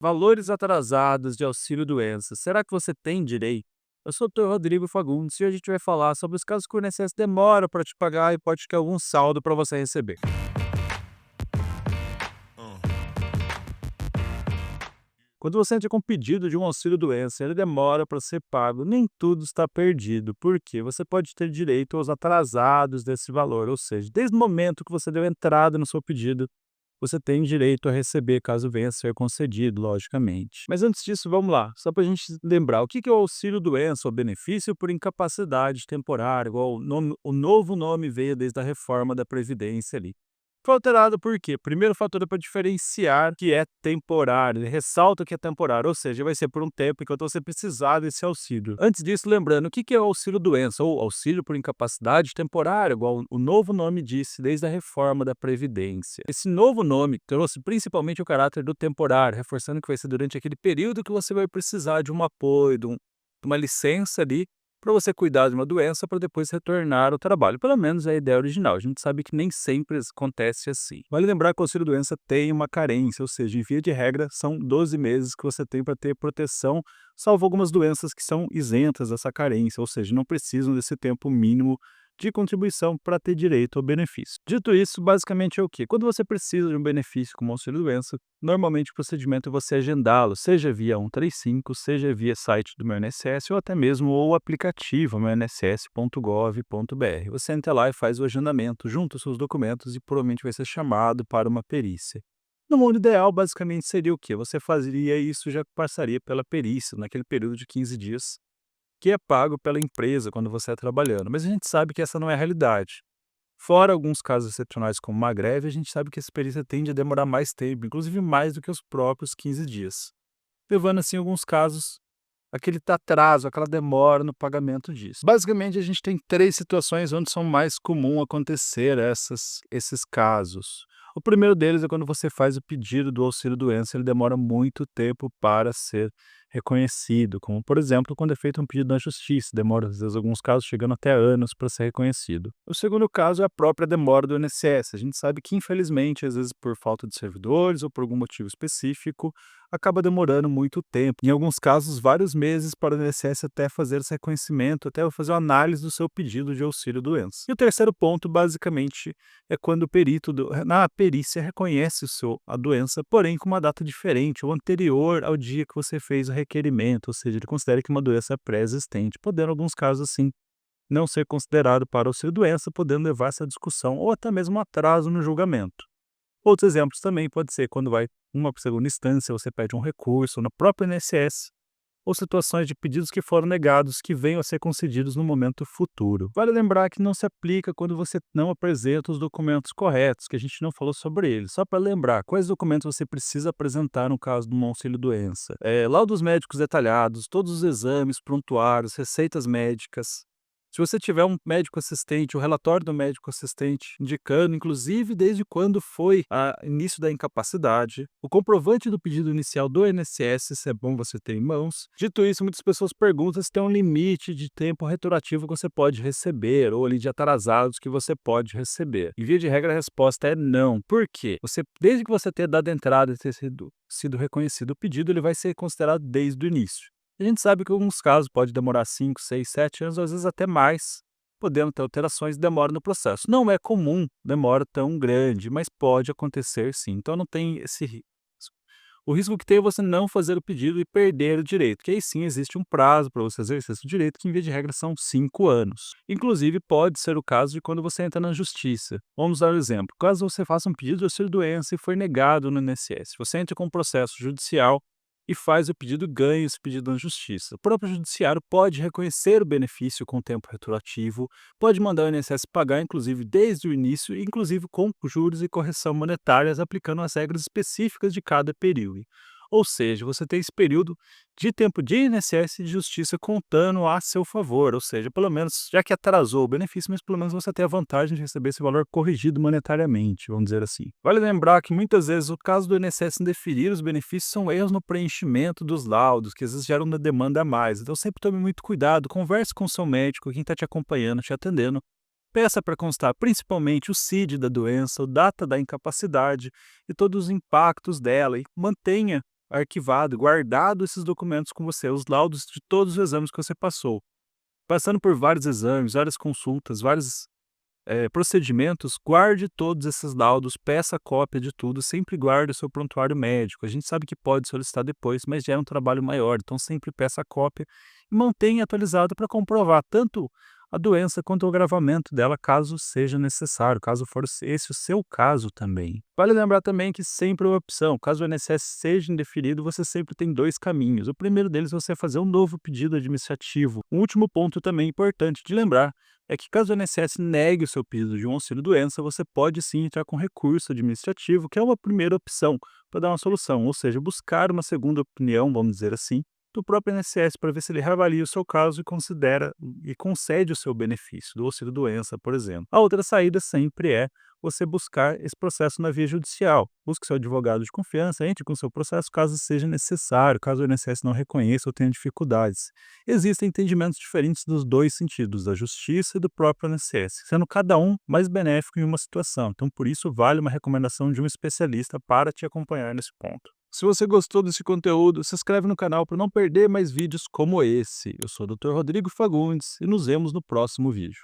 Valores atrasados de auxílio-doença. Será que você tem direito? Eu sou o Dr. Rodrigo Fagundes e hoje a gente vai falar sobre os casos que o INSS demora para te pagar e pode ter algum saldo para você receber. Quando você entra com um pedido de um auxílio-doença, ele demora para ser pago, nem tudo está perdido, porque você pode ter direito aos atrasados desse valor, ou seja, desde o momento que você deu entrada no seu pedido, você tem direito a receber caso venha a ser concedido, logicamente. Mas antes disso, vamos lá, só para a gente lembrar, o que é o auxílio-doença ou benefício por incapacidade temporária, igual o novo nome veio desde a reforma da Previdência ali. Foi alterado por quê? Primeiro fator é para diferenciar que é temporário, ele ressalta que é temporário, ou seja, vai ser por um tempo enquanto você precisar desse auxílio. Antes disso, lembrando, o que é o auxílio-doença ou auxílio por incapacidade temporária, igual o novo nome disse desde a reforma da Previdência. Esse novo nome trouxe principalmente o caráter do temporário, reforçando que vai ser durante aquele período que você vai precisar de um apoio, de uma licença ali, para você cuidar de uma doença para depois retornar ao trabalho. Pelo menos é a ideia original. A gente sabe que nem sempre acontece assim. Vale lembrar que o auxílio-doença tem uma carência, ou seja, em via de regra, são 12 meses que você tem para ter proteção, salvo algumas doenças que são isentas dessa carência, ou seja, não precisam desse tempo mínimo de contribuição para ter direito ao benefício. Dito isso, basicamente é o quê? Quando você precisa de um benefício como auxílio-doença, normalmente o procedimento é você agendá-lo, seja via 135, seja via site do meu INSS ou até mesmo o aplicativo meuinss.gov.br. Você entra lá e faz o agendamento, junta os seus documentos e provavelmente vai ser chamado para uma perícia. No mundo ideal, basicamente seria o quê? Você faria isso, já passaria pela perícia, naquele período de 15 dias, que é pago pela empresa quando você está trabalhando. Mas a gente sabe que essa não é a realidade. Fora alguns casos excepcionais como uma greve, a gente sabe que essa perícia tende a demorar mais tempo, inclusive mais do que os próprios 15 dias, levando assim, em alguns casos, aquele atraso, aquela demora no pagamento disso. Basicamente, a gente tem três situações onde são mais comum acontecer esses casos. O primeiro deles é quando você faz o pedido do auxílio-doença, ele demora muito tempo para ser reconhecido, como, por exemplo, quando é feito um pedido na justiça, demora, às vezes, alguns casos chegando até anos para ser reconhecido. O segundo caso é a própria demora do INSS. A gente sabe que, infelizmente, às vezes por falta de servidores ou por algum motivo específico, acaba demorando muito tempo. Em alguns casos, vários meses para o INSS até fazer esse reconhecimento, até fazer uma análise do seu pedido de auxílio-doença. E o terceiro ponto, basicamente, é quando o perito na perícia reconhece a doença, porém com uma data diferente ou anterior ao dia que você fez o requerimento, ou seja, ele considera que uma doença é pré-existente, podendo, em alguns casos assim, não ser considerado para auxílio-doença, podendo levar essa discussão ou até mesmo um atraso no julgamento. Outros exemplos também pode ser quando vai uma segunda instância, você pede um recurso no próprio INSS, ou situações de pedidos que foram negados que venham a ser concedidos no momento futuro. Vale lembrar que não se aplica quando você não apresenta os documentos corretos, que a gente não falou sobre eles. Só para lembrar, quais documentos você precisa apresentar no caso de um auxílio-doença? Laudos médicos detalhados, todos os exames, prontuários, receitas médicas. Se você tiver um médico assistente, o relatório do médico assistente indicando, inclusive, desde quando foi o início da incapacidade, o comprovante do pedido inicial do INSS, isso é bom você ter em mãos. Dito isso, muitas pessoas perguntam se tem um limite de tempo retroativo que você pode receber, ou ali de atrasados que você pode receber. Em via de regra, a resposta é não. Por quê? Desde que você tenha dado entrada e ter sido reconhecido o pedido, ele vai ser considerado desde o início. A gente sabe que em alguns casos pode demorar 5, 6, 7 anos, às vezes até mais, podendo ter alterações e demora no processo. Não é comum demora tão grande, mas pode acontecer sim. Então não tem esse risco. O risco que tem é você não fazer o pedido e perder o direito, que aí sim existe um prazo para você exercer esse direito, que em via de regra são 5 anos. Inclusive pode ser o caso de quando você entra na justiça. Vamos dar um exemplo. Caso você faça um pedido de auxílio-doença e foi negado no INSS, você entra com um processo judicial e faz o pedido, ganha esse pedido na justiça. O próprio judiciário pode reconhecer o benefício com tempo retroativo, pode mandar o INSS pagar, inclusive, desde o início, inclusive com juros e correção monetárias, aplicando as regras específicas de cada período. Ou seja, você tem esse período de tempo de INSS e de justiça contando a seu favor, ou seja, pelo menos, já que atrasou o benefício, mas pelo menos você tem a vantagem de receber esse valor corrigido monetariamente, vamos dizer assim. Vale lembrar que muitas vezes o caso do INSS indeferir os benefícios são erros no preenchimento dos laudos, que às vezes geram uma demanda a mais. Então sempre tome muito cuidado, converse com o seu médico, quem está te acompanhando, te atendendo. Peça para constar principalmente o CID da doença, a data da incapacidade e todos os impactos dela e mantenha arquivado, guardado esses documentos com você, os laudos de todos os exames que você passou. Passando por vários exames, várias consultas, vários procedimentos, guarde todos esses laudos, peça cópia de tudo, sempre guarde o seu prontuário médico. A gente sabe que pode solicitar depois, mas já é um trabalho maior, então sempre peça cópia e mantenha atualizado para comprovar tanto a doença quanto o agravamento dela, caso seja necessário, caso for esse o seu caso também. Vale lembrar também que sempre é uma opção, caso o INSS seja indeferido, você sempre tem dois caminhos. O primeiro deles é você fazer um novo pedido administrativo. Um último ponto também importante de lembrar é que caso o INSS negue o seu pedido de um auxílio-doença, você pode sim entrar com recurso administrativo, que é uma primeira opção para dar uma solução, ou seja, buscar uma segunda opinião, vamos dizer assim, do próprio INSS para ver se ele reavalia o seu caso e considera e concede o seu benefício do auxílio-doença, por exemplo. A outra saída sempre é você buscar esse processo na via judicial. Busque seu advogado de confiança, entre com seu processo caso seja necessário, caso o INSS não reconheça ou tenha dificuldades. Existem entendimentos diferentes dos dois sentidos, da justiça e do próprio INSS, sendo cada um mais benéfico em uma situação. Então, por isso, vale uma recomendação de um especialista para te acompanhar nesse ponto. Se você gostou desse conteúdo, se inscreve no canal para não perder mais vídeos como esse. Eu sou o Dr. Rodrigo Fagundes e nos vemos no próximo vídeo.